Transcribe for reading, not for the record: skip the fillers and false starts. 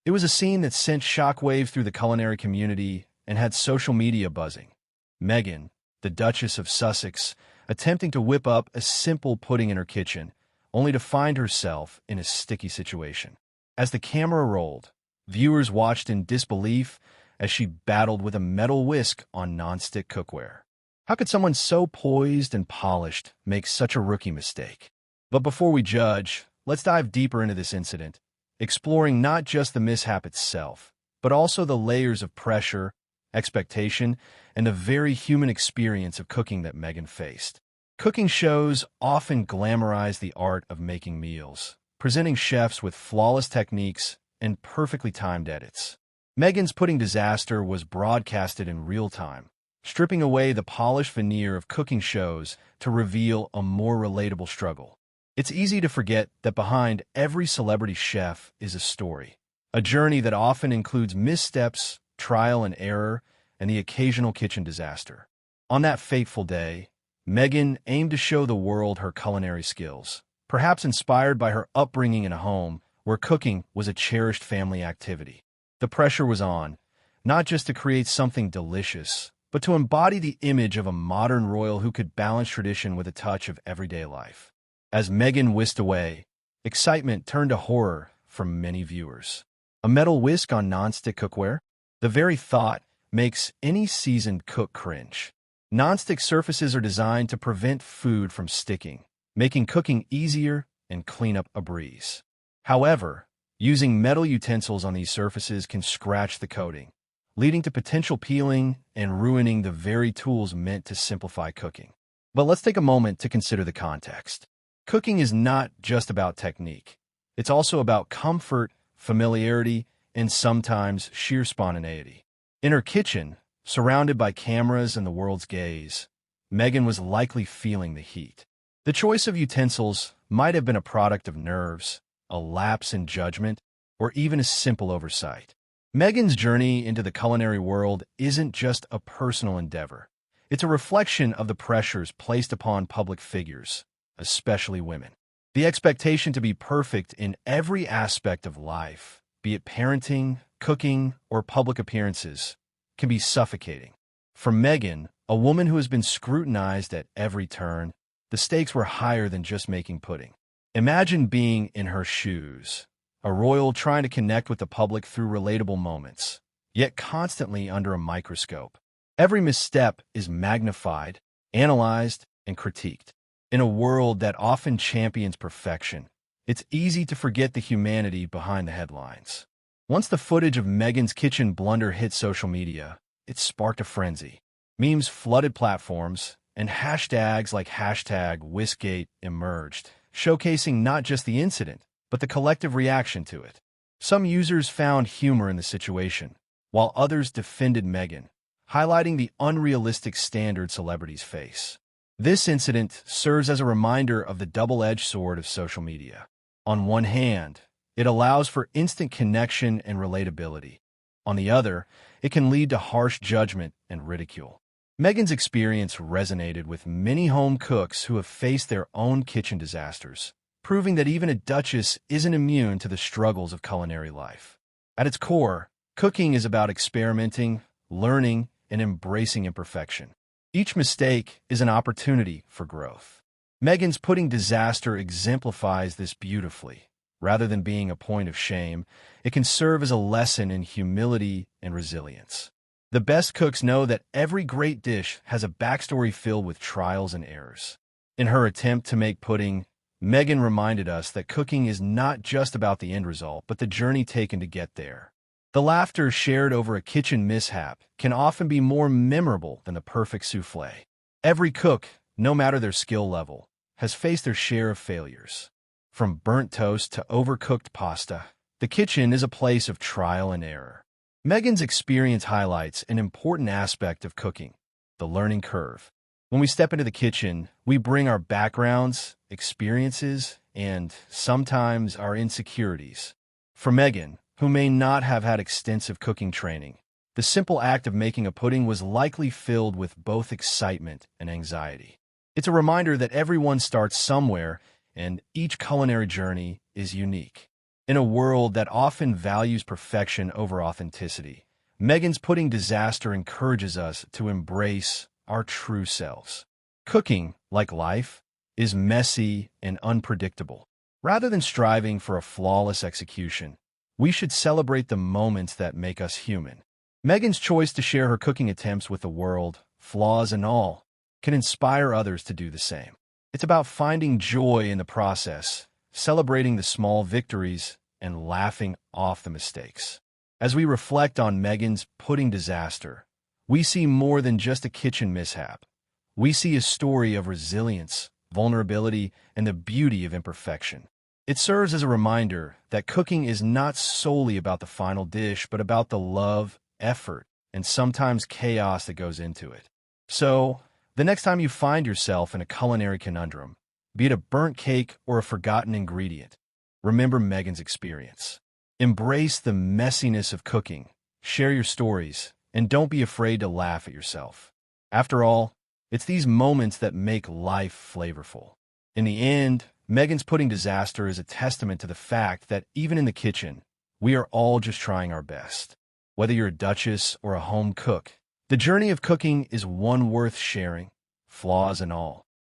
It was a scene that sent shockwaves through the culinary community and had social media buzzing. Meghan, the Duchess of Sussex, attempting to whip up a simple pudding in her kitchen, only to find herself in a sticky situation. As the camera rolled, viewers watched in disbelief as she battled with a metal whisk on nonstick cookware. How could someone so poised and polished make such a rookie mistake? But before we judge, let's dive deeper into this incident, exploring not just the mishap itself, but also the layers of pressure, expectation, and the very human experience of cooking that Meghan faced. Cooking shows often glamorize the art of making meals, presenting chefs with flawless techniques and perfectly timed edits. Meghan's pudding disaster was broadcasted in real time, stripping away the polished veneer of cooking shows to reveal a more relatable struggle. It's easy to forget that behind every celebrity chef is a story, a journey that often includes missteps, trial and error, and the occasional kitchen disaster. On that fateful day, Meghan aimed to show the world her culinary skills, perhaps inspired by her upbringing in a home where cooking was a cherished family activity. The pressure was on, not just to create something delicious, but to embody the image of a modern royal who could balance tradition with a touch of everyday life. As Meghan whisked away, excitement turned to horror from many viewers. A metal whisk on nonstick cookware? The very thought makes any seasoned cook cringe. Nonstick surfaces are designed to prevent food from sticking, making cooking easier and cleanup a breeze. However, using metal utensils on these surfaces can scratch the coating, leading to potential peeling and ruining the very tools meant to simplify cooking. But let's take a moment to consider the context. Cooking is not just about technique. It's also about comfort, familiarity, and sometimes sheer spontaneity. In her kitchen, surrounded by cameras and the world's gaze, Meghan was likely feeling the heat. The choice of utensils might have been a product of nerves, a lapse in judgment, or even a simple oversight. Meghan's journey into the culinary world isn't just a personal endeavor. It's a reflection of the pressures placed upon public figures, especially women. The expectation to be perfect in every aspect of life, be it parenting, cooking, or public appearances, can be suffocating. For Meghan, a woman who has been scrutinized at every turn, the stakes were higher than just making pudding. Imagine being in her shoes, a royal trying to connect with the public through relatable moments, yet constantly under a microscope. Every misstep is magnified, analyzed, and critiqued. In a world that often champions perfection, it's easy to forget the humanity behind the headlines. Once the footage of Meghan's kitchen blunder hit social media, it sparked a frenzy. Memes flooded platforms, and hashtags like #WhiskGate emerged, showcasing not just the incident, but the collective reaction to it. Some users found humor in the situation, while others defended Meghan, highlighting the unrealistic standard celebrities face. This incident serves as a reminder of the double-edged sword of social media. On one hand, it allows for instant connection and relatability. On the other, it can lead to harsh judgment and ridicule. Meghan's experience resonated with many home cooks who have faced their own kitchen disasters, proving that even a duchess isn't immune to the struggles of culinary life. At its core, cooking is about experimenting, learning, and embracing imperfection. Each mistake is an opportunity for growth. Meghan's pudding disaster exemplifies this beautifully. Rather than being a point of shame, it can serve as a lesson in humility and resilience. The best cooks know that every great dish has a backstory filled with trials and errors. In her attempt to make pudding, Meghan reminded us that cooking is not just about the end result, but the journey taken to get there. The laughter shared over a kitchen mishap can often be more memorable than the perfect souffle. Every cook, no matter their skill level, has faced their share of failures. From burnt toast to overcooked pasta, the kitchen is a place of trial and error. Meghan's experience highlights an important aspect of cooking, the learning curve. When we step into the kitchen, we bring our backgrounds, experiences, and sometimes our insecurities. For Meghan, who may not have had extensive cooking training, the simple act of making a pudding was likely filled with both excitement and anxiety. It's a reminder that everyone starts somewhere, and each culinary journey is unique. In a world that often values perfection over authenticity, Meghan's pudding disaster encourages us to embrace our true selves. Cooking, like life, is messy and unpredictable. Rather than striving for a flawless execution, we should celebrate the moments that make us human. Meghan's choice to share her cooking attempts with the world, flaws and all, can inspire others to do the same. It's about finding joy in the process, celebrating the small victories, and laughing off the mistakes. As we reflect on Meghan's pudding disaster, we see more than just a kitchen mishap. We see a story of resilience, vulnerability, and the beauty of imperfection. It serves as a reminder that cooking is not solely about the final dish, but about the love, effort, and sometimes chaos that goes into it. So, the next time you find yourself in a culinary conundrum, be it a burnt cake or a forgotten ingredient, remember Meghan's experience. Embrace the messiness of cooking, share your stories, and don't be afraid to laugh at yourself. After all, it's these moments that make life flavorful. In the end, Meghan's pudding disaster is a testament to the fact that even in the kitchen, we are all just trying our best. Whether you're a duchess or a home cook, the journey of cooking is one worth sharing, flaws and all.